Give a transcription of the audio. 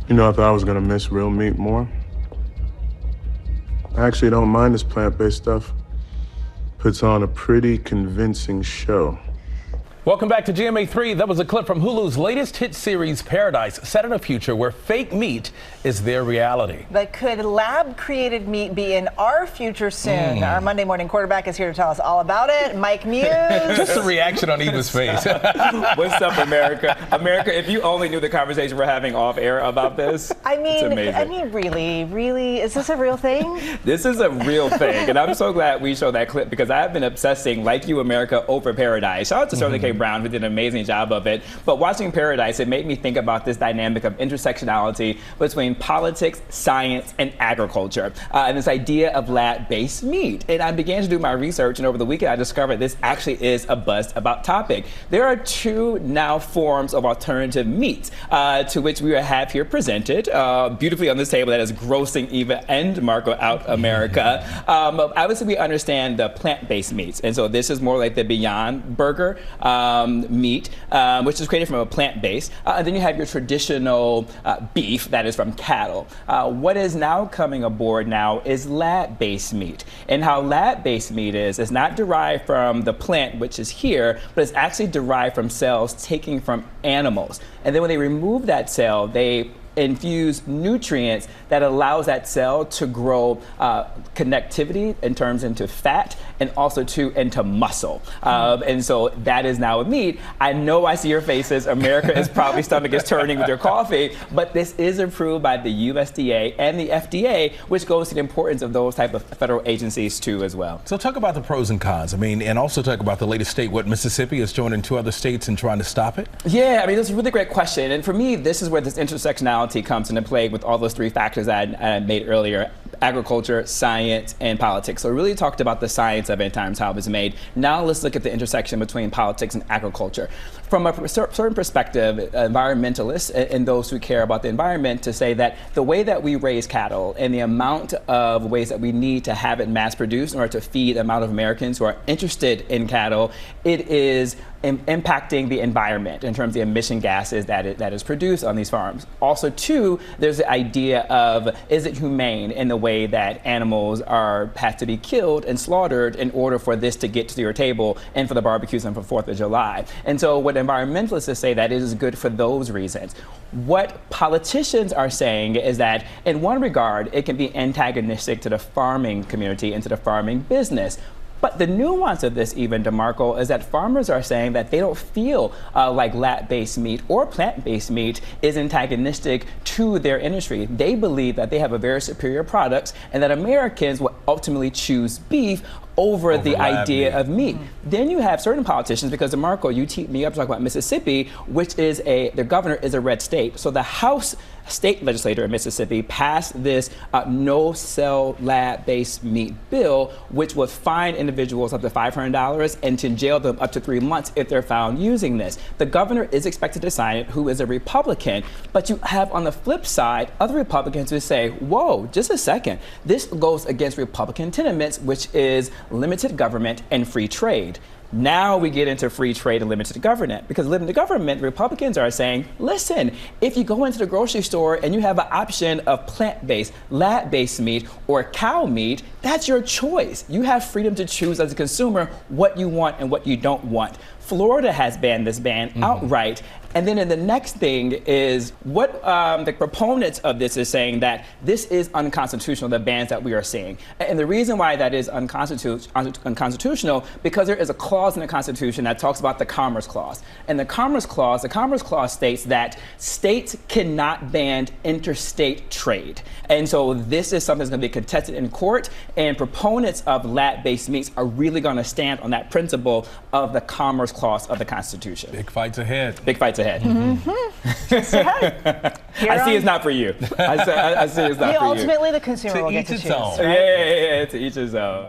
You know, I thought I was gonna miss real meat more. I actually don't mind this plant-based stuff. Puts on a pretty convincing show. Welcome back to GMA3. That was a clip from Hulu's latest hit series, Paradise, set in a future where fake meat is their reality. But could lab-created meat be in our future soon? Our Monday morning quarterback is here to tell us all about it. Mike Muse. Just the reaction on Eva's face. What's up, America? America, if you only knew the conversation we're having off air about this, it's amazing. Really, is this a real thing? This is a real thing, and I'm so glad we showed that clip because I've been obsessing, like you, America, over Paradise. Shout out to Shirley K. Brown, who did an amazing job of it. But watching Paradise, it made me think about this dynamic of intersectionality between politics, science, and agriculture, and this idea of lab-based meat. And I began to do my research, and over the weekend I discovered this actually is a buzzed about topic. There are two now forms of alternative meats to which we have here presented beautifully on this table that is grossing Eva and Marco out, America. Obviously, we understand the plant-based meats, and so this is more like the Beyond Burger meat, which is created from a plant base. And then you have your traditional beef that is from cattle. What is now coming aboard now is lab-based meat. And how lab-based meat is not derived from the plant, which is here, but it's actually derived from cells taken from animals. And then when they remove that cell, they infuse nutrients that allows that cell to grow connectivity in terms into fat and also into muscle. And so that is now a meat. I know I see your faces. America is probably stomach is turning with your coffee, but this is approved by the USDA and the FDA, which goes to the importance of those type of federal agencies too as well. So talk about the pros and cons. I mean, and also talk about the latest state, what Mississippi is joining 2 other states and trying to stop it. Yeah, I mean, that's a really great question. And for me, this is where this intersectionality comes into play with all those 3 factors that I made earlier: agriculture, science, and politics. So we really talked about the science of it in terms of how it was made. Now let's look at the intersection between politics and agriculture. From a certain perspective, environmentalists and those who care about the environment to say that the way that we raise cattle and the amount of ways that we need to have it mass produced in order to feed the amount of Americans who are interested in cattle, it is impacting the environment in terms of the emission gases that is produced on these farms. Also, too, there's the idea of, is it humane in the way that animals have to be killed and slaughtered in order for this to get to your table and for the barbecues and for 4th of July. And so what environmentalists say that it is good for those reasons. What politicians are saying is that in one regard, it can be antagonistic to the farming community and to the farming business. But the nuance of this, even, DeMarco, is that farmers are saying that they don't feel like lab-based meat or plant-based meat is antagonistic to their industry. They believe that they have a very superior products and that Americans will ultimately choose beef over the idea of meat. Then you have certain politicians, because DeMarco, you teed me up to talk about Mississippi, which is their governor is a red state. So the House state legislator in Mississippi passed this no-cell lab-based meat bill, which would fine individuals up to $500 and to jail them up to 3 months if they're found using this. The governor is expected to sign it, who is a Republican, but you have on the flip side other Republicans who say, whoa, just a second, this goes against Republican sentiments, which is limited government and free trade. Now we get into free trade and limited government, because limited government, Republicans are saying, listen, if you go into the grocery store and you have an option of plant-based, lab-based meat or cow meat, that's your choice. You have freedom to choose as a consumer what you want and what you don't want. Florida has banned this ban outright. And then the next thing is what the proponents of this is saying, that this is unconstitutional, the bans that we are seeing. And the reason why that is unconstitutional, because there is a clause in the Constitution that talks about the Commerce Clause. And the Commerce Clause states that states cannot ban interstate trade. And so this is something that's going to be contested in court, and proponents of lab-based meats are really going to stand on that principle of the Commerce Clause of the Constitution. Big fights ahead. Big fights ahead. I see it's not for you. I see it's not for you. Ultimately, the consumer will get to choose. Yeah, to each his own.